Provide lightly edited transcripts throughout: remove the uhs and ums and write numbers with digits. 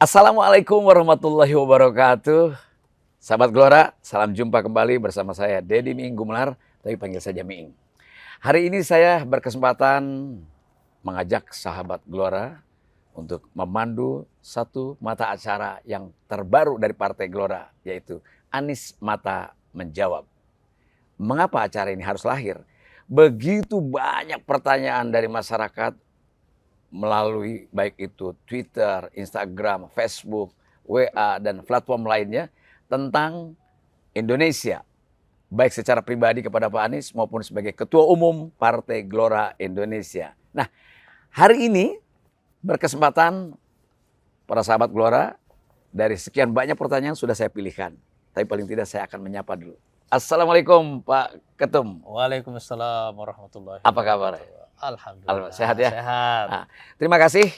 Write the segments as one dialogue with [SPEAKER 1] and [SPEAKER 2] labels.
[SPEAKER 1] Assalamualaikum warahmatullahi wabarakatuh. Sahabat Gelora, salam jumpa kembali bersama saya Deddy Miing Gumelar, tapi panggil saja Miing. Hari ini saya berkesempatan mengajak sahabat Gelora untuk memandu satu mata acara yang terbaru dari Partai Gelora, yaitu Anies Mata Menjawab. Mengapa acara ini harus lahir? Begitu banyak pertanyaan dari masyarakat melalui baik itu Twitter, Instagram, Facebook, WA, dan platform lainnya tentang Indonesia. Baik secara pribadi kepada Pak Anies maupun sebagai Ketua Umum Partai Gelora Indonesia. Nah, hari ini berkesempatan para sahabat Gelora, dari sekian banyak pertanyaan sudah saya pilihkan. Tapi paling tidak saya akan menyapa dulu. Assalamualaikum Pak Ketum.
[SPEAKER 2] Waalaikumsalam warahmatullahi wabarakatuh.
[SPEAKER 1] Apa kabar?
[SPEAKER 2] Alhamdulillah.
[SPEAKER 1] Sehat ya?
[SPEAKER 2] Sehat.
[SPEAKER 1] Nah, terima kasih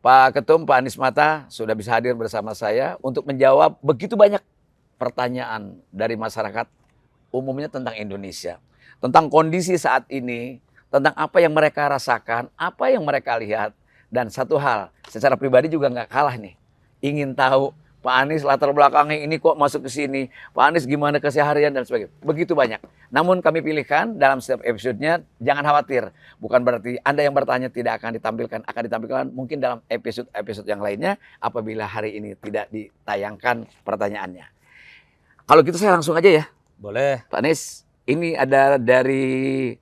[SPEAKER 1] Pak Ketum, Pak Anies Mata sudah bisa hadir bersama saya untuk menjawab begitu banyak pertanyaan dari masyarakat umumnya tentang Indonesia. Tentang kondisi saat ini, tentang apa yang mereka rasakan, apa yang mereka lihat. Dan satu hal, secara pribadi juga nggak kalah nih. Ingin tahu Pak Anies latar belakangnya ini kok masuk ke sini. Pak Anies gimana keseharian dan sebagainya. Begitu banyak. Namun kami pilihkan dalam setiap episodenya, jangan khawatir. Bukan berarti Anda yang bertanya tidak akan ditampilkan. Akan ditampilkan mungkin dalam episode-episode yang lainnya apabila hari ini tidak ditayangkan pertanyaannya. Kalau gitu saya langsung aja ya.
[SPEAKER 2] Boleh.
[SPEAKER 1] Pak Anies, ini ada dari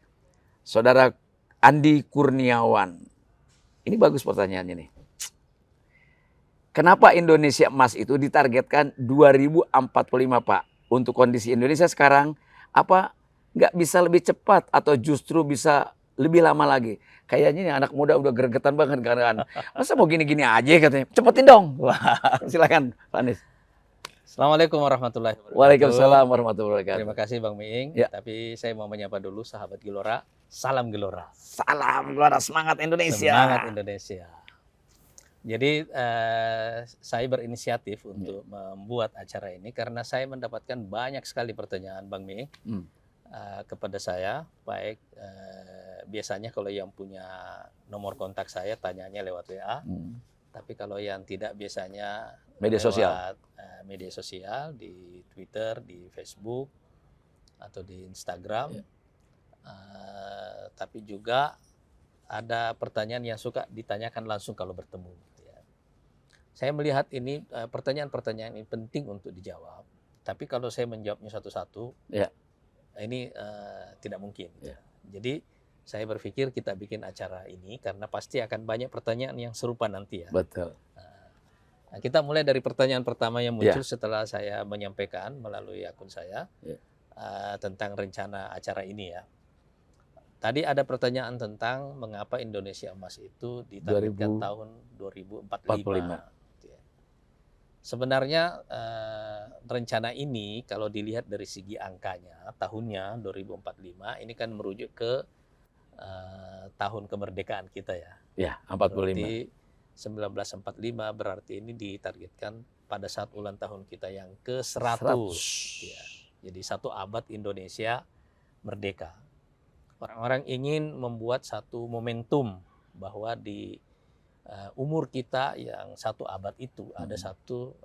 [SPEAKER 1] saudara Andi Kurniawan. Ini bagus pertanyaannya nih. Kenapa Indonesia Emas itu ditargetkan 2045 Pak? Untuk kondisi Indonesia sekarang, apa nggak bisa lebih cepat atau justru bisa lebih lama lagi? Kayaknya nih anak muda udah gregetan banget kan. Masa mau gini-gini aja katanya? Cepetin dong. Wah, silakan Pak Anies.
[SPEAKER 2] Assalamualaikum warahmatullahi wabarakatuh.
[SPEAKER 1] Waalaikumsalam warahmatullahi wabarakatuh.
[SPEAKER 2] Terima kasih Bang Miing.
[SPEAKER 1] Ya.
[SPEAKER 2] Tapi saya mau menyapa dulu sahabat Gelora. Salam Gelora.
[SPEAKER 1] Salam Gelora, semangat Indonesia.
[SPEAKER 2] Semangat Indonesia. Jadi saya berinisiatif untuk membuat acara ini karena saya mendapatkan banyak sekali pertanyaan Bang Miing kepada saya. Baik biasanya kalau yang punya nomor kontak saya tanyanya lewat WA. Tapi kalau yang tidak biasanya
[SPEAKER 1] Media sosial.
[SPEAKER 2] lewat media sosial di Twitter, di Facebook atau di Instagram.
[SPEAKER 1] Ya.
[SPEAKER 2] Tapi juga ada pertanyaan yang suka ditanyakan langsung kalau bertemu. Saya melihat ini pertanyaan-pertanyaan ini penting untuk dijawab. Tapi kalau saya menjawabnya satu-satu,
[SPEAKER 1] Ya.
[SPEAKER 2] ini tidak mungkin.
[SPEAKER 1] Ya.
[SPEAKER 2] Jadi saya berpikir kita bikin acara ini karena pasti akan banyak pertanyaan yang serupa nanti ya.
[SPEAKER 1] Betul.
[SPEAKER 2] Nah, kita mulai dari pertanyaan pertama yang muncul setelah saya menyampaikan melalui akun saya tentang rencana acara ini ya. Tadi ada pertanyaan tentang mengapa Indonesia Emas itu ditargetkan tahun 2045. Sebenarnya rencana ini kalau dilihat dari segi angkanya, tahunnya 2045 ini kan merujuk ke tahun kemerdekaan kita ya.
[SPEAKER 1] Ya, 45.
[SPEAKER 2] Berarti 1945 berarti ini ditargetkan pada saat ulang tahun kita yang ke-100. Ya. Jadi 1 abad Indonesia merdeka. Orang-orang ingin membuat satu momentum bahwa di umur kita yang 1 abad itu ada satu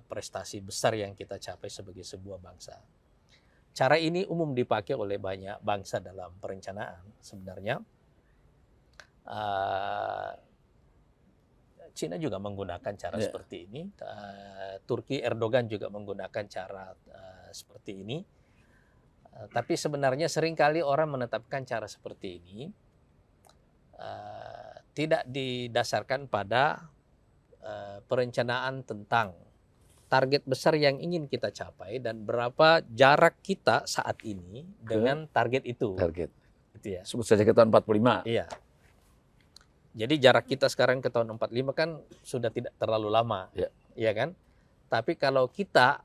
[SPEAKER 2] prestasi besar yang kita capai sebagai sebuah bangsa. Cara ini umum dipakai oleh banyak bangsa dalam perencanaan. Sebenarnya Cina juga menggunakan cara seperti ini. Turki Erdogan juga menggunakan cara seperti ini. Tapi sebenarnya seringkali orang menetapkan cara seperti ini tidak didasarkan pada perencanaan tentang target besar yang ingin kita capai dan berapa jarak kita saat ini dengan target itu.
[SPEAKER 1] Target.
[SPEAKER 2] Gitu ya.
[SPEAKER 1] Sebut saja ke tahun 45.
[SPEAKER 2] Iya. Jadi jarak kita sekarang ke tahun 45 kan sudah tidak terlalu lama. Iya kan? Tapi kalau kita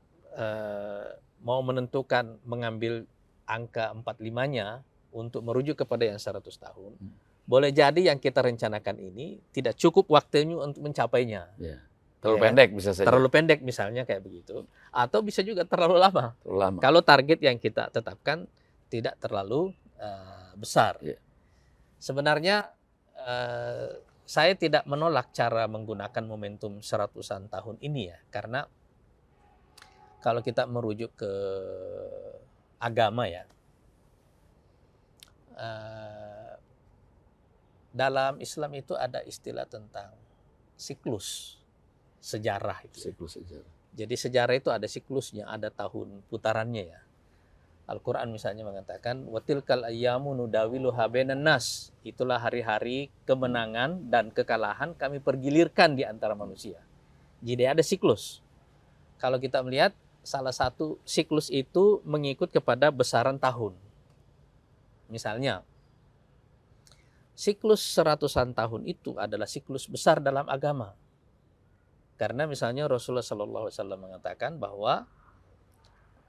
[SPEAKER 2] mau menentukan mengambil angka 45-nya untuk merujuk kepada yang 100 tahun, boleh jadi yang kita rencanakan ini tidak cukup waktunya untuk mencapainya.
[SPEAKER 1] Ya. Terlalu pendek bisa saja.
[SPEAKER 2] Terlalu pendek misalnya kayak begitu. Atau bisa juga terlalu lama.
[SPEAKER 1] Terlalu lama.
[SPEAKER 2] Kalau target yang kita tetapkan tidak terlalu besar.
[SPEAKER 1] Ya.
[SPEAKER 2] Sebenarnya saya tidak menolak cara menggunakan momentum 100-an tahun ini ya, karena kalau kita merujuk ke agama ya, dalam Islam itu ada istilah tentang siklus sejarah itu.
[SPEAKER 1] Siklus sejarah.
[SPEAKER 2] Jadi sejarah itu ada siklusnya, ada tahun putarannya ya. Al-Quran misalnya mengatakan watilkal ayyamu nudawiluha bainan nas. Itulah hari-hari kemenangan dan kekalahan kami pergilirkan di antara manusia. Jadi ada siklus. Kalau kita melihat salah satu siklus itu mengikut kepada besaran tahun. Misalnya siklus 100-an tahun itu adalah siklus besar dalam agama. Karena misalnya Rasulullah SAW mengatakan bahwa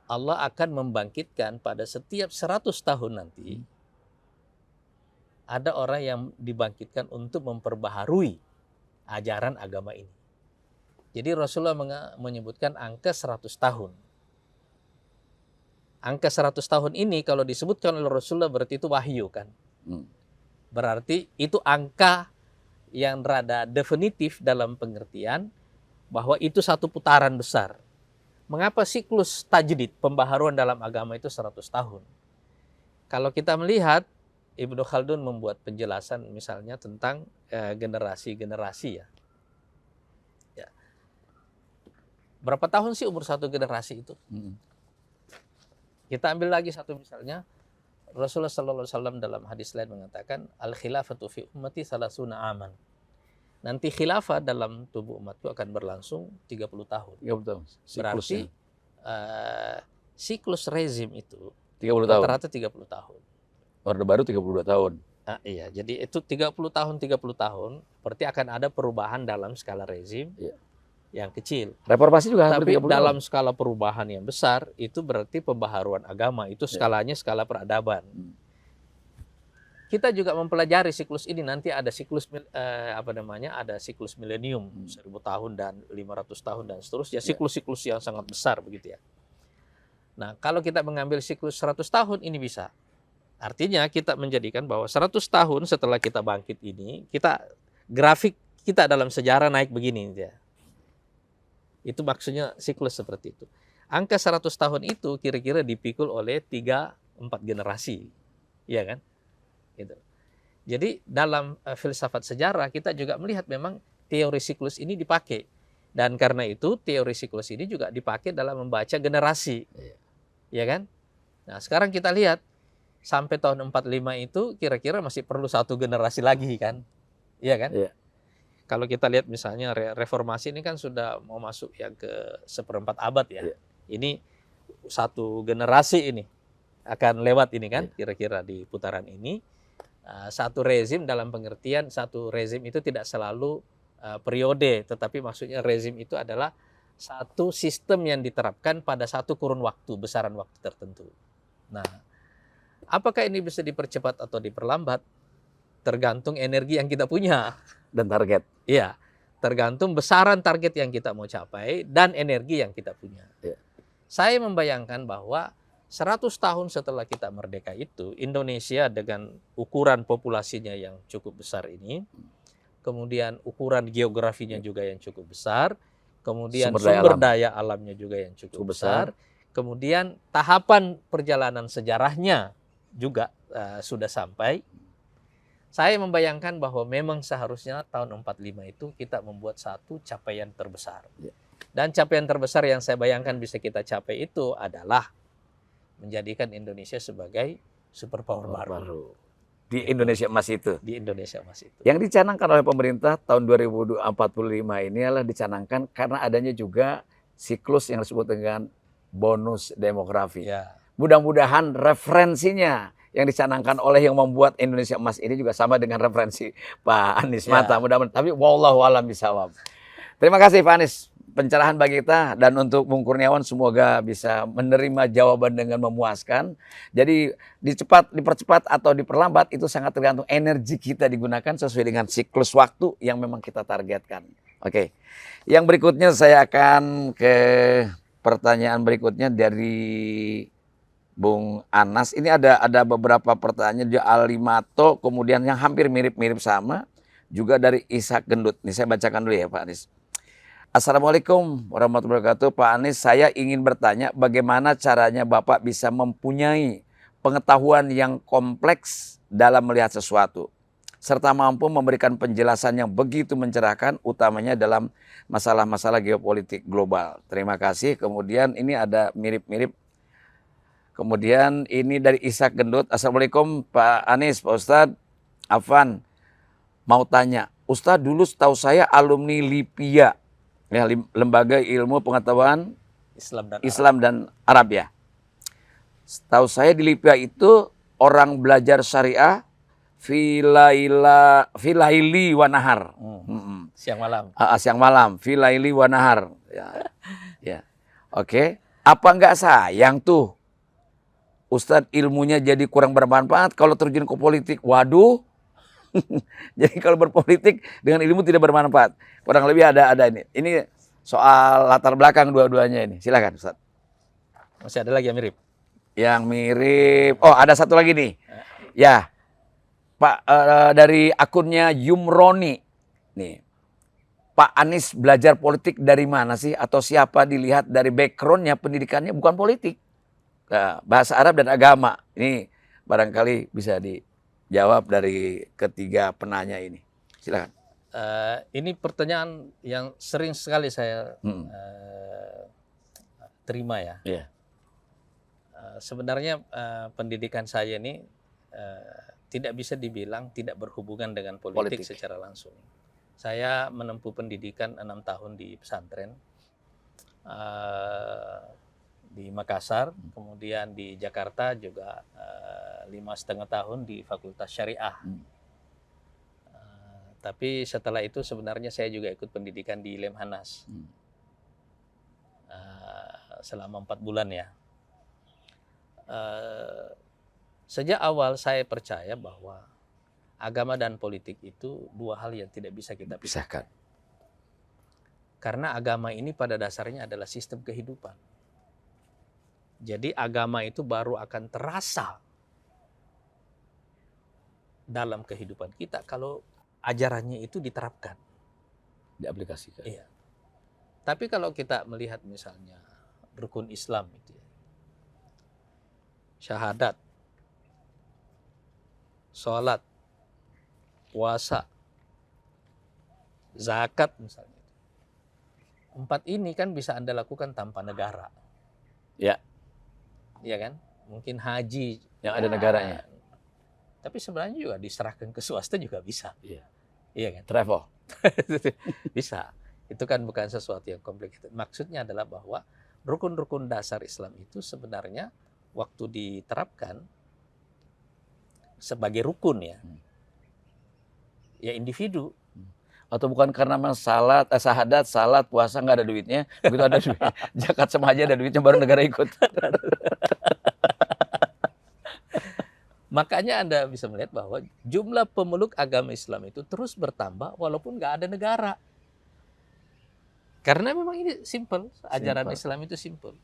[SPEAKER 2] Allah akan membangkitkan pada setiap 100 tahun nanti ada orang yang dibangkitkan untuk memperbaharui ajaran agama ini. Jadi Rasulullah menyebutkan angka 100 tahun. Angka 100 tahun ini kalau disebutkan oleh Rasulullah berarti itu wahyu kan. Berarti itu angka yang rada definitif dalam pengertian bahwa itu satu putaran besar. Mengapa siklus tajdid, pembaharuan dalam agama itu 100 tahun? Kalau kita melihat, Ibnu Khaldun membuat penjelasan misalnya tentang generasi-generasi ya. Berapa tahun sih umur satu generasi itu? Kita ambil lagi satu misalnya, Rasulullah SAW dalam hadis lain mengatakan, al-khilafatu fi ummati salasuna aman. Nanti khilafah dalam tubuh umatku akan berlangsung 30 tahun.
[SPEAKER 1] 30 tahun.
[SPEAKER 2] Berarti siklus rezim itu
[SPEAKER 1] 30 tahun.
[SPEAKER 2] rata-rata 30 tahun.
[SPEAKER 1] Orde Baru 32 tahun.
[SPEAKER 2] Nah, iya, jadi itu 30 tahun, berarti akan ada perubahan dalam skala rezim yang kecil.
[SPEAKER 1] Reformasi juga hampir
[SPEAKER 2] Tapi
[SPEAKER 1] 30
[SPEAKER 2] dalam
[SPEAKER 1] tahun.
[SPEAKER 2] skala perubahan yang besar, itu berarti pembaharuan agama. Itu skalanya skala peradaban. Kita juga mempelajari siklus ini, nanti ada siklus ada siklus milenium 1000 tahun dan 500 tahun dan seterusnya, siklus-siklus yang sangat besar begitu ya. Nah, kalau kita mengambil siklus 100 tahun ini bisa. Artinya kita menjadikan bahwa 100 tahun setelah kita bangkit ini, grafik kita dalam sejarah naik begini ya. Itu maksudnya siklus seperti itu. Angka 100 tahun itu kira-kira dipikul oleh 3-4 generasi. Iya kan? Gitu. Jadi dalam filsafat sejarah kita juga melihat memang teori siklus ini dipakai, dan karena itu teori siklus ini juga dipakai dalam membaca generasi, ya kan? Nah sekarang kita lihat sampai tahun 45 itu kira-kira masih perlu satu generasi lagi kan, iya kan?
[SPEAKER 1] Iya.
[SPEAKER 2] Kalau kita lihat misalnya reformasi ini kan sudah mau masuk yang ke 1/4 abad ya, ini satu generasi ini akan lewat ini kan, kira-kira di putaran ini. Satu rezim dalam pengertian satu rezim itu tidak selalu periode, tetapi maksudnya rezim itu adalah satu sistem yang diterapkan pada satu kurun waktu, besaran waktu tertentu. Nah, apakah ini bisa dipercepat atau diperlambat? Tergantung energi yang kita punya.
[SPEAKER 1] Dan target.
[SPEAKER 2] Iya, tergantung besaran target yang kita mau capai dan energi yang kita punya. Saya membayangkan bahwa 100 tahun setelah kita merdeka itu, Indonesia dengan ukuran populasinya yang cukup besar ini, kemudian ukuran geografinya juga yang cukup besar, kemudian sumber daya alamnya juga yang cukup besar, kemudian tahapan perjalanan sejarahnya juga sudah sampai. Saya membayangkan bahwa memang seharusnya tahun 45 itu kita membuat satu capaian terbesar. Dan capaian terbesar yang saya bayangkan bisa kita capai itu adalah menjadikan Indonesia sebagai superpower baru.
[SPEAKER 1] Di Indonesia Emas itu.
[SPEAKER 2] Di Indonesia Emas itu.
[SPEAKER 1] Yang dicanangkan oleh pemerintah tahun 2045 ini adalah dicanangkan karena adanya juga siklus yang disebut dengan bonus demografi. Mudah-mudahan referensinya yang dicanangkan oleh yang membuat Indonesia Emas ini juga sama dengan referensi Pak Anies Mata. Mudah-mudahan, tapi wallahu a'lam bishawab. Terima kasih Pak Anies. Pencerahan bagi kita, dan untuk Bung Kurniawan semoga bisa menerima jawaban dengan memuaskan. Jadi dipercepat atau diperlambat itu sangat tergantung energi kita digunakan sesuai dengan siklus waktu yang memang kita targetkan. Oke. Yang berikutnya saya akan ke pertanyaan berikutnya dari Bung Anas, ini ada beberapa pertanyaan di Alimato, kemudian yang hampir mirip-mirip sama, juga dari Ishak Gendut. Ini saya bacakan dulu ya Pak Anis. Assalamualaikum warahmatullahi wabarakatuh. Pak Anis, saya ingin bertanya bagaimana caranya Bapak bisa mempunyai pengetahuan yang kompleks dalam melihat sesuatu, serta mampu memberikan penjelasan yang begitu mencerahkan, utamanya dalam masalah-masalah geopolitik global. Terima kasih. Kemudian ini ada mirip-mirip. Kemudian ini dari Ishak Gendut. Assalamualaikum Pak Anis, Pak Ustadz. Afan, mau tanya. Ustadz dulu setahu saya alumni LIPIA, ya, Lembaga Ilmu Pengetahuan Islam dan Arab ya. Setahu saya di LIPIA itu orang belajar syariah filaili wa nahar.
[SPEAKER 2] Siang malam.
[SPEAKER 1] Siang malam, filaili wa nahar. Ya. Ya. Oke. Apa enggak sayang tuh Ustadz ilmunya jadi kurang bermanfaat kalau terjun ke politik? Waduh. Jadi kalau berpolitik dengan ilmu tidak bermanfaat. Kurang lebih ada ini. Ini soal latar belakang dua-duanya ini. Silakan Ustadz.
[SPEAKER 2] Masih ada lagi yang mirip?
[SPEAKER 1] Yang mirip. Oh, ada satu lagi nih. Ya. Pak, dari akunnya Yumroni. Nih. Pak Anis belajar politik dari mana sih? Atau siapa dilihat dari backgroundnya, pendidikannya bukan politik. Nah, bahasa Arab dan agama. Ini barangkali bisa dijawab dari ketiga penanya ini. Silakan.
[SPEAKER 2] Ini pertanyaan yang sering sekali saya terima ya.
[SPEAKER 1] Yeah.
[SPEAKER 2] Sebenarnya pendidikan saya ini tidak bisa dibilang tidak berhubungan dengan politik secara langsung. Saya menempuh pendidikan 6 tahun di pesantren. Di Makassar, kemudian di Jakarta juga 5,5 tahun di Fakultas Syariah. Tapi setelah itu sebenarnya saya juga ikut pendidikan di Lemhanas selama 4 bulan ya. Sejak awal saya percaya bahwa agama dan politik itu dua hal yang tidak bisa kita pisahkan. Karena agama ini pada dasarnya adalah sistem kehidupan. Jadi agama itu baru akan terasa dalam kehidupan kita kalau ajarannya itu diterapkan.
[SPEAKER 1] Diaplikasikan.
[SPEAKER 2] Iya. Tapi kalau kita melihat misalnya rukun Islam itu ya, syahadat, sholat, puasa, zakat misalnya. 4 ini kan bisa Anda lakukan tanpa negara.
[SPEAKER 1] Ya.
[SPEAKER 2] Iya kan? Mungkin haji
[SPEAKER 1] yang ada negaranya.
[SPEAKER 2] Tapi sebenarnya juga diserahkan ke swasta juga bisa.
[SPEAKER 1] Iya.
[SPEAKER 2] Iya kan?
[SPEAKER 1] Travel.
[SPEAKER 2] Bisa. Itu kan bukan sesuatu yang complicated. Maksudnya adalah bahwa rukun-rukun dasar Islam itu sebenarnya waktu diterapkan sebagai rukun ya. Ya individu.
[SPEAKER 1] Atau bukan karena masalah syahadat, salat, puasa nggak ada duitnya, begitu ada duit, zakat sama aja ada duitnya baru negara ikut.
[SPEAKER 2] Makanya Anda bisa melihat bahwa jumlah pemeluk agama Islam itu terus bertambah walaupun nggak ada negara. Karena memang ini simple, ajaran Islam itu simple.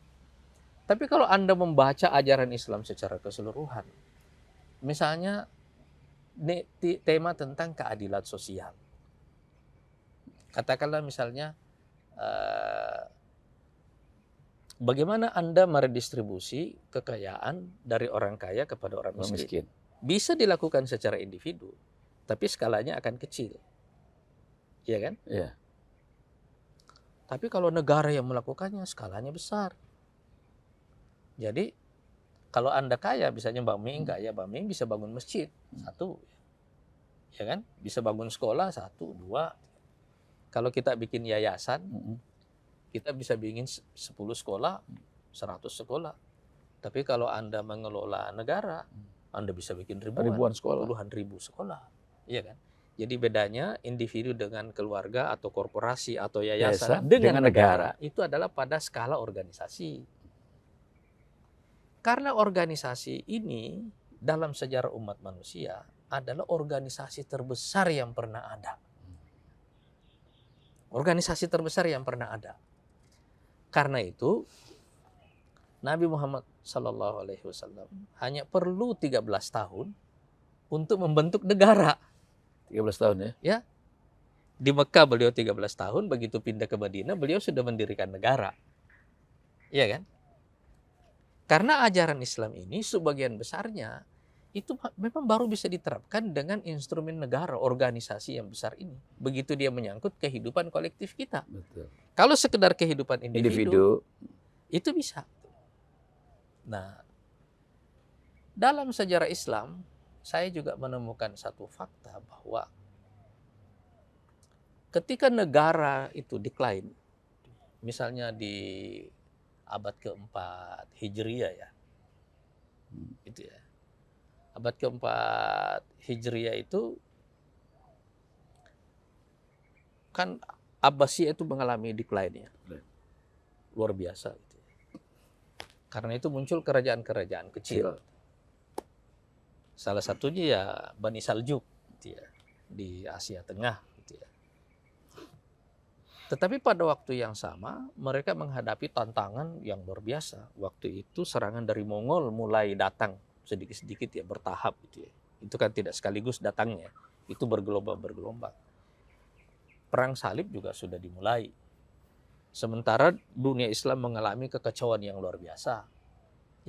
[SPEAKER 2] Tapi kalau Anda membaca ajaran Islam secara keseluruhan, misalnya tema tentang keadilan sosial. Katakanlah misalnya bagaimana Anda meredistribusi kekayaan dari orang kaya kepada orang miskin. Bisa dilakukan secara individu, tapi skalanya akan kecil. Iya kan?
[SPEAKER 1] Iya.
[SPEAKER 2] Tapi kalau negara yang melakukannya skalanya besar. Jadi kalau Anda kaya, misalnya Bang Ming kaya, Bang Ming bisa bangun masjid, 1. Ya kan? Bisa bangun sekolah, 1, 2. Kalau kita bikin yayasan, kita bisa bikin 10 sekolah, 100 sekolah. Tapi kalau Anda mengelola negara, Anda bisa bikin ribuan sekolah, puluhan ribu sekolah. Iya kan? Jadi bedanya individu dengan keluarga atau korporasi atau yayasan dengan negara itu adalah pada skala organisasi. Karena organisasi ini dalam sejarah umat manusia adalah organisasi terbesar yang pernah ada. Organisasi terbesar yang pernah ada. Karena itu Nabi Muhammad Sallallahu Alaihi Wasallam hanya perlu 13 tahun untuk membentuk negara.
[SPEAKER 1] 13 tahun ya.
[SPEAKER 2] Ya, di Mekah beliau 13 tahun, begitu pindah ke Madinah beliau sudah mendirikan negara. Iya kan? Karena ajaran Islam ini sebagian besarnya itu memang baru bisa diterapkan dengan instrumen negara, organisasi yang besar ini. Begitu dia menyangkut kehidupan kolektif kita.
[SPEAKER 1] Betul.
[SPEAKER 2] Kalau sekedar kehidupan individu, itu bisa. Nah, dalam sejarah Islam, saya juga menemukan satu fakta bahwa ketika negara itu decline, misalnya di abad keempat Hijriyah ya, itu ya. Abad keempat Hijriyah itu kan Abbasiyah itu mengalami decline ya, luar biasa. Gitu. Karena itu muncul kerajaan-kerajaan kecil. Salah satunya ya Bani Saljuk gitu ya, di Asia Tengah. Gitu ya. Tetapi pada waktu yang sama mereka menghadapi tantangan yang luar biasa. Waktu itu serangan dari Mongol mulai datang sedikit-sedikit ya, bertahap gitu ya. Itu kan tidak sekaligus datangnya, itu bergelombang-bergelombang. Perang salib juga sudah dimulai. Sementara dunia Islam mengalami kekacauan yang luar biasa.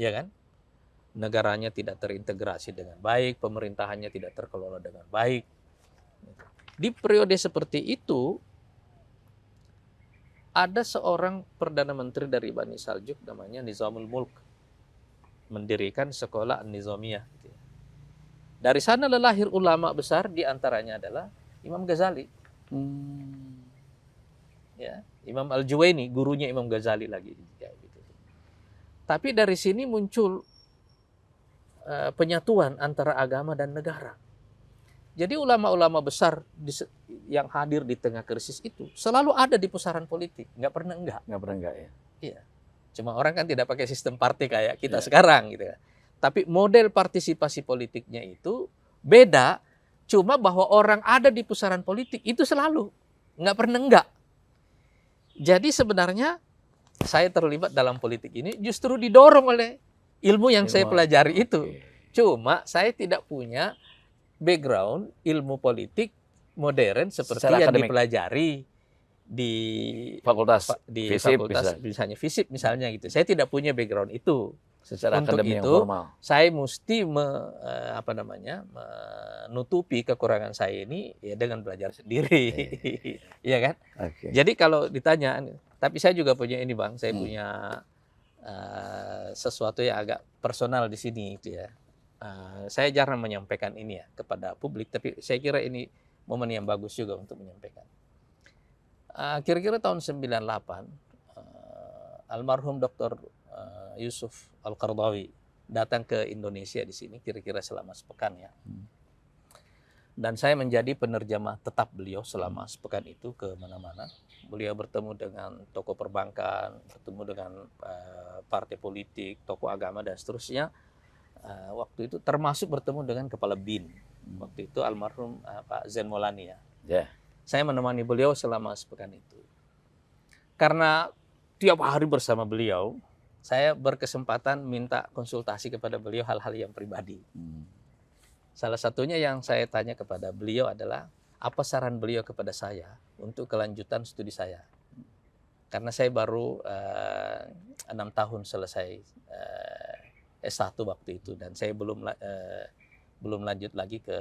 [SPEAKER 2] Ya kan? Negaranya tidak terintegrasi dengan baik, pemerintahannya tidak terkelola dengan baik. Di periode seperti itu, ada seorang Perdana Menteri dari Bani Saljuk namanya Nizamul Mulk, mendirikan sekolah An-Nizamiyah. Dari sana lahir ulama besar, di antaranya adalah Imam Ghazali. Ya, Imam Al-Juwaini, gurunya Imam Ghazali lagi. Kayak gitu. Tapi dari sini muncul penyatuan antara agama dan negara. Jadi ulama-ulama besar yang hadir di tengah krisis itu selalu ada di pusaran politik, nggak pernah enggak.
[SPEAKER 1] Nggak pernah enggak ya.
[SPEAKER 2] Iya. Cuma orang kan tidak pakai sistem partai kayak kita sekarang gitu kan. Tapi model partisipasi politiknya itu beda, cuma bahwa orang ada di pusaran politik itu selalu, nggak pernah enggak. Jadi sebenarnya saya terlibat dalam politik ini justru didorong oleh ilmu yang saya pelajari itu. Cuma saya tidak punya background ilmu politik modern seperti yang dipelajari di
[SPEAKER 1] fakultas
[SPEAKER 2] misalnya FISIP misalnya gitu. Saya tidak punya background itu.
[SPEAKER 1] Secara
[SPEAKER 2] untuk
[SPEAKER 1] akademi
[SPEAKER 2] itu
[SPEAKER 1] yang formal.
[SPEAKER 2] Saya mesti menutupi kekurangan saya ini ya dengan belajar sendiri. Iya kan?
[SPEAKER 1] Okay.
[SPEAKER 2] Jadi kalau ditanya, tapi saya juga punya ini Bang, saya punya sesuatu yang agak personal di sini gitu ya. Saya jarang menyampaikan ini ya kepada publik, tapi saya kira ini momen yang bagus juga untuk menyampaikan. Kira-kira tahun 98 almarhum Dr. Yusuf Al-Qaradawi datang ke Indonesia di sini kira-kira selama sepekan ya. Dan saya menjadi penerjemah tetap beliau selama sepekan itu ke mana-mana. Beliau bertemu dengan tokoh perbankan, bertemu dengan partai politik, tokoh agama dan seterusnya. Waktu itu termasuk bertemu dengan kepala BIN. Waktu itu almarhum Pak Zain Maulani ya. Saya menemani beliau selama sepekan itu. Karena tiap hari bersama beliau, saya berkesempatan minta konsultasi kepada beliau hal-hal yang pribadi. Salah satunya yang saya tanya kepada beliau adalah apa saran beliau kepada saya untuk kelanjutan studi saya. Karena saya baru 6 tahun selesai S1 waktu itu dan saya belum lanjut lagi ke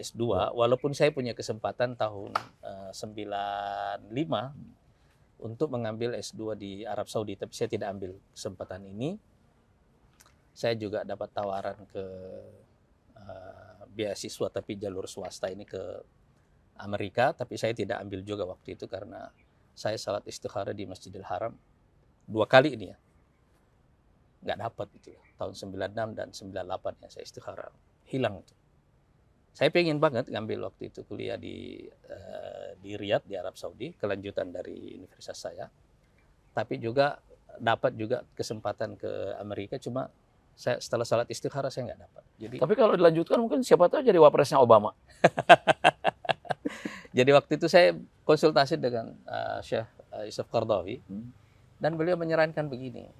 [SPEAKER 2] S2 walaupun saya punya kesempatan tahun 95 untuk mengambil S2 di Arab Saudi, tapi saya tidak ambil kesempatan ini. Saya juga dapat tawaran ke beasiswa tapi jalur swasta ini ke Amerika, tapi saya tidak ambil juga waktu itu karena saya salat istikharah di Masjidil Haram 2 kali ini ya. Nggak dapat itu ya. Tahun 96 dan 98 ya saya istikharah. Hilang itu. Saya pengen banget ngambil waktu itu kuliah di Riyadh di Arab Saudi, kelanjutan dari universitas saya. Tapi juga dapat juga kesempatan ke Amerika, cuma saya setelah salat istikharah saya nggak dapat. Jadi,
[SPEAKER 1] tapi kalau dilanjutkan mungkin siapa tahu jadi wapresnya Obama.
[SPEAKER 2] Jadi waktu itu saya konsultasi dengan Syekh Yusuf Qaradawi dan beliau menyarankan begini.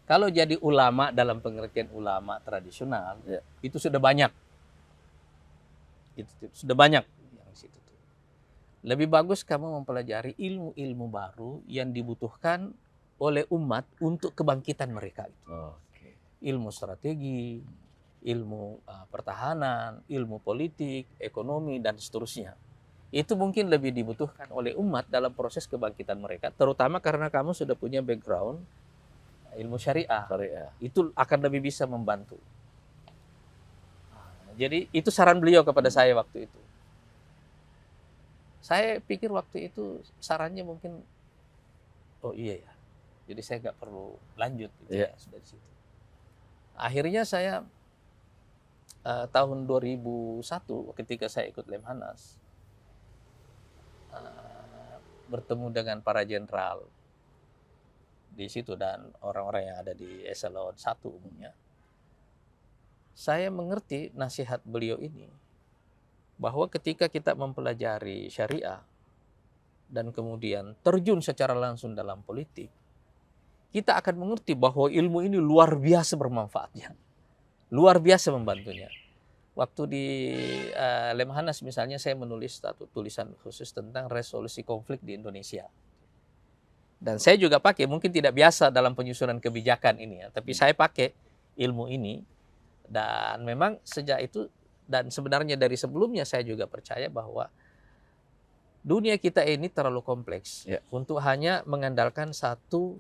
[SPEAKER 2] Kalau jadi ulama dalam pengertian ulama tradisional,
[SPEAKER 1] Ya.
[SPEAKER 2] itu sudah banyak. Itu sudah banyak yang situ tuh. Lebih bagus kamu mempelajari ilmu-ilmu baru yang dibutuhkan oleh umat untuk kebangkitan mereka.
[SPEAKER 1] Oke.
[SPEAKER 2] Ilmu strategi, ilmu pertahanan, ilmu politik, ekonomi, dan seterusnya. Itu mungkin lebih dibutuhkan oleh umat dalam proses kebangkitan mereka, terutama karena kamu sudah punya background ilmu syariah.
[SPEAKER 1] Syariah.
[SPEAKER 2] Itu akan lebih bisa membantu. Jadi itu saran beliau kepada saya waktu itu. Saya pikir waktu itu sarannya mungkin, oh iya ya, jadi saya nggak perlu lanjut gitu ya, sudah di situ. Akhirnya saya tahun 2001 ketika saya ikut Lemhanas, bertemu dengan para jenderal di situ dan orang-orang yang ada di eselon 1 umumnya. Saya mengerti nasihat beliau ini, bahwa ketika kita mempelajari syariah dan kemudian terjun secara langsung dalam politik, kita akan mengerti bahwa ilmu ini luar biasa bermanfaatnya, luar biasa membantunya. Waktu di Lemhanas misalnya, saya menulis satu tulisan khusus tentang resolusi konflik di Indonesia. Dan saya juga pakai, mungkin tidak biasa dalam penyusunan kebijakan ini ya, tapi saya pakai ilmu ini. Dan memang sejak itu, dan sebenarnya dari sebelumnya saya juga percaya bahwa dunia kita ini terlalu kompleks untuk hanya mengandalkan satu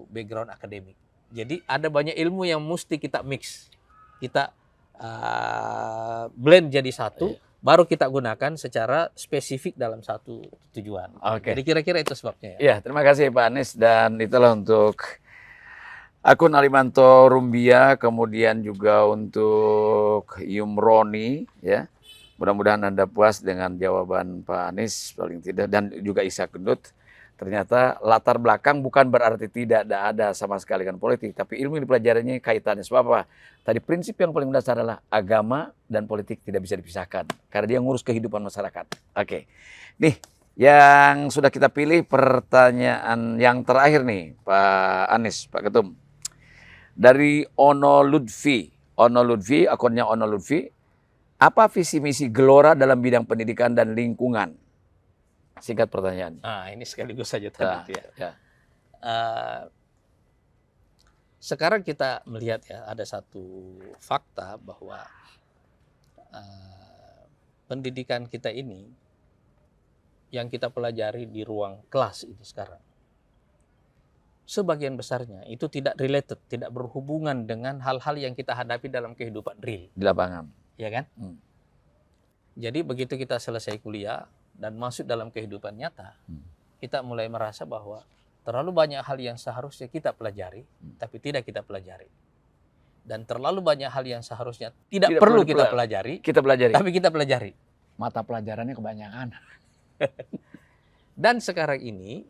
[SPEAKER 2] background akademik. Jadi ada banyak ilmu yang mesti kita mix, kita blend jadi satu, baru kita gunakan secara spesifik dalam satu tujuan. Jadi kira-kira itu sebabnya.
[SPEAKER 1] Ya, terima kasih Pak Anies, dan itulah untuk akun Alimanto Rumbia, kemudian juga untuk Yumroni, ya. Mudah-mudahan Anda puas dengan jawaban Pak Anies paling tidak, dan juga Isa Gendut. Ternyata latar belakang bukan berarti tidak ada sama sekali kan politik, tapi ilmu yang dipelajarinya kaitannya. Sebab apa? Tadi prinsip yang paling mendasar adalah agama dan politik tidak bisa dipisahkan, karena dia ngurus kehidupan masyarakat. Oke. Nih, yang sudah kita pilih pertanyaan yang terakhir nih, Pak Anies, Pak Ketum. Dari Ono Lutfi, akunnya Ono Lutfi, apa visi misi Gelora dalam bidang pendidikan dan lingkungan? Singkat pertanyaan.
[SPEAKER 2] Ini sekaligus saja tadi
[SPEAKER 1] ya.
[SPEAKER 2] Sekarang kita melihat ya, ada satu fakta bahwa pendidikan kita ini yang kita pelajari di ruang kelas ini sekarang, sebagian besarnya itu tidak related, tidak berhubungan dengan hal-hal yang kita hadapi dalam kehidupan real.
[SPEAKER 1] Di lapangan.
[SPEAKER 2] Ya kan? Jadi begitu kita selesai kuliah dan masuk dalam kehidupan nyata, kita mulai merasa bahwa terlalu banyak hal yang seharusnya kita pelajari, tapi tidak kita pelajari. Dan terlalu banyak hal yang seharusnya tidak perlu kita pelajari, tapi kita pelajari.
[SPEAKER 1] Mata pelajarannya kebanyakan.
[SPEAKER 2] Dan sekarang ini,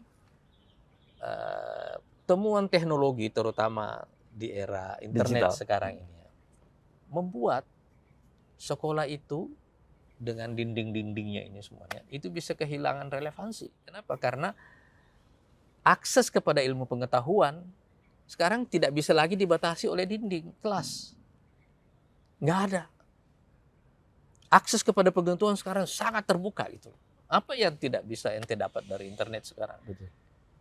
[SPEAKER 2] temuan teknologi terutama di era internet digital sekarang ini, membuat sekolah itu dengan dinding-dindingnya ini semuanya, itu bisa kehilangan relevansi. Kenapa? Karena akses kepada ilmu pengetahuan sekarang tidak bisa lagi dibatasi oleh dinding kelas. Nggak ada. Akses kepada pengetahuan sekarang sangat terbuka itu. Apa yang tidak bisa ente dapat dari internet sekarang?
[SPEAKER 1] Betul.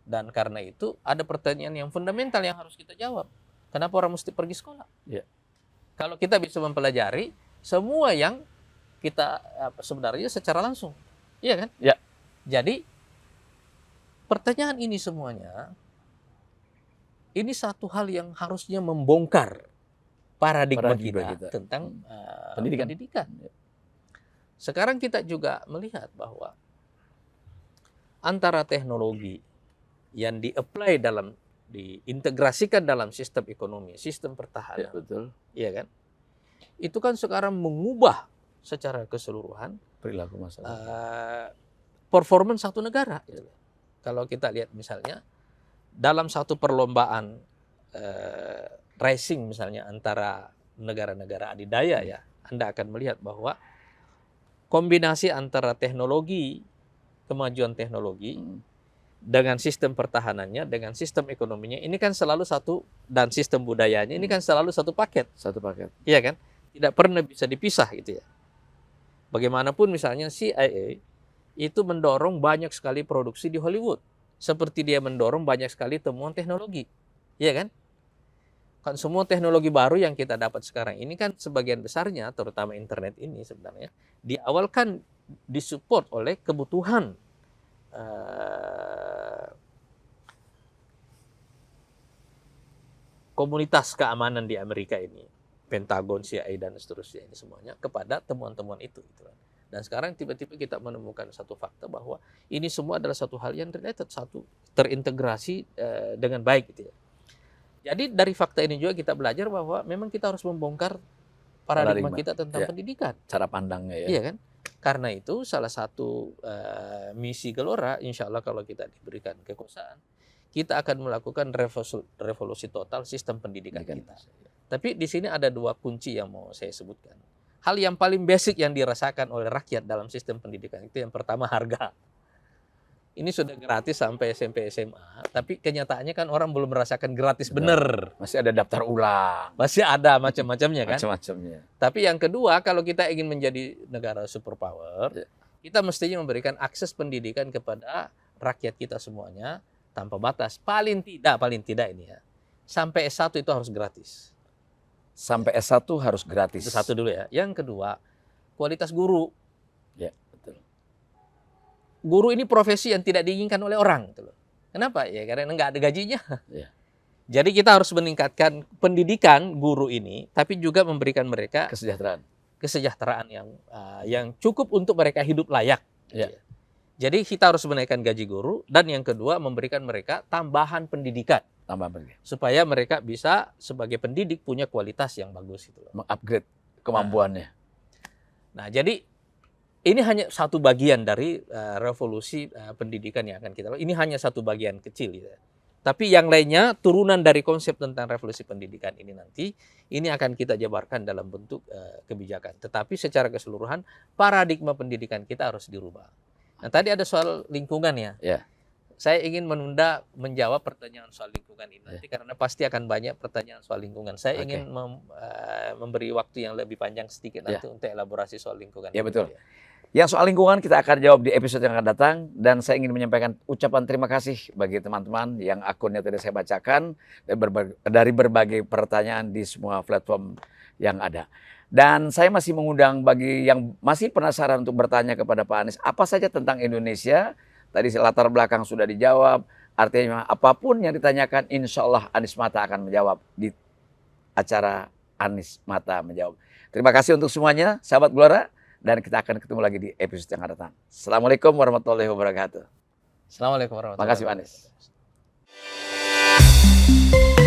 [SPEAKER 2] Dan karena itu ada pertanyaan yang fundamental yang harus kita jawab. Kenapa orang mesti pergi sekolah?
[SPEAKER 1] Ya.
[SPEAKER 2] Kalau kita bisa mempelajari semua yang kita sebenarnya secara langsung, iya kan?
[SPEAKER 1] Ya.
[SPEAKER 2] Jadi pertanyaan ini semuanya, ini satu hal yang harusnya membongkar paradigma kita tentang pendidikan. Sekarang kita juga melihat bahwa antara teknologi yang di-apply diintegrasikan dalam sistem ekonomi, sistem pertahanan, iya kan? Itu kan sekarang mengubah secara keseluruhan
[SPEAKER 1] perilaku masyarakat,
[SPEAKER 2] performance satu negara. Kalau kita lihat misalnya dalam satu perlombaan racing misalnya antara negara-negara adidaya, ya, Anda akan melihat bahwa kombinasi antara teknologi, kemajuan teknologi dengan sistem pertahanannya, dengan sistem ekonominya, ini kan selalu satu, dan sistem budayanya, ini kan selalu satu paket.
[SPEAKER 1] Satu paket.
[SPEAKER 2] Iya kan? Tidak pernah bisa dipisah gitu ya. Bagaimanapun misalnya CIA itu mendorong banyak sekali produksi di Hollywood. Seperti dia mendorong banyak sekali temuan teknologi. Iya kan? Kan semua teknologi baru yang kita dapat sekarang ini kan sebagian besarnya, terutama internet ini sebenarnya, di awal kan disupport oleh kebutuhan komunitas keamanan di Amerika ini, Pentagon, CIA dan seterusnya ini semuanya kepada temuan-temuan itu gitu kan. Dan sekarang tiba-tiba kita menemukan satu fakta bahwa ini semua adalah satu hal yang related, satu terintegrasi dengan baik gitu ya. Jadi dari fakta ini juga kita belajar bahwa memang kita harus membongkar paradigma kita tentang pendidikan.
[SPEAKER 1] Cara pandangnya ya.
[SPEAKER 2] Iya kan? Karena itu salah satu misi Gelora, insya Allah kalau kita diberikan kekuasaan, kita akan melakukan revolusi total sistem pendidikan kita. Tapi di sini ada dua kunci yang mau saya sebutkan. Hal yang paling basic yang dirasakan oleh rakyat dalam sistem pendidikan itu yang pertama harga. Ini sudah gratis sampai SMP SMA, tapi kenyataannya kan orang belum merasakan gratis bener.
[SPEAKER 1] Masih ada daftar ulang.
[SPEAKER 2] Masih ada macam-macamnya kan.
[SPEAKER 1] Macam-macamnya.
[SPEAKER 2] Tapi yang kedua, kalau kita ingin menjadi negara superpower, kita mestinya memberikan akses pendidikan kepada rakyat kita semuanya tanpa batas. Paling tidak ini ya, sampai S1 itu harus gratis.
[SPEAKER 1] Sampai S1 harus gratis.
[SPEAKER 2] Itu satu dulu ya. Yang kedua, kualitas guru.
[SPEAKER 1] Ya, betul.
[SPEAKER 2] Guru ini profesi yang tidak diinginkan oleh orang. Gitu loh. Kenapa? Ya karena nggak ada gajinya.
[SPEAKER 1] Ya.
[SPEAKER 2] Jadi kita harus meningkatkan pendidikan guru ini, tapi juga memberikan mereka kesejahteraan yang cukup untuk mereka hidup layak.
[SPEAKER 1] Ya.
[SPEAKER 2] Jadi kita harus menaikkan gaji guru, dan yang kedua memberikan mereka tambahan pendidikan. Supaya mereka bisa sebagai pendidik punya kualitas yang bagus. Gitu loh.
[SPEAKER 1] Mengupgrade kemampuannya.
[SPEAKER 2] Nah jadi ini hanya satu bagian dari revolusi pendidikan yang akan kita lakukan. Ini hanya satu bagian kecil. Gitu. Tapi yang lainnya turunan dari konsep tentang revolusi pendidikan ini nanti, ini akan kita jabarkan dalam bentuk kebijakan. Tetapi secara keseluruhan paradigma pendidikan kita harus dirubah. Nah tadi ada soal lingkungan ya.
[SPEAKER 1] Ya.
[SPEAKER 2] Saya ingin menunda menjawab pertanyaan soal lingkungan ini nanti karena pasti akan banyak pertanyaan soal lingkungan. Saya ingin memberi waktu yang lebih panjang sedikit nanti untuk elaborasi soal lingkungan.
[SPEAKER 1] Ya betul. Yang soal lingkungan kita akan jawab di episode yang akan datang, dan saya ingin menyampaikan ucapan terima kasih bagi teman-teman yang akunnya tadi saya bacakan dari berbagai pertanyaan di semua platform yang ada. Dan saya masih mengundang bagi yang masih penasaran untuk bertanya kepada Pak Anies apa saja tentang Indonesia. Tadi latar belakang sudah dijawab, artinya apapun yang ditanyakan insya Allah Anies Mata akan menjawab di acara Anies Mata Menjawab. Terima kasih untuk semuanya, sahabat Gelora, dan kita akan ketemu lagi di episode yang akan datang. Assalamualaikum warahmatullahi wabarakatuh.
[SPEAKER 2] Assalamualaikum warahmatullahi wabarakatuh.
[SPEAKER 1] Terima kasih Pak Anies.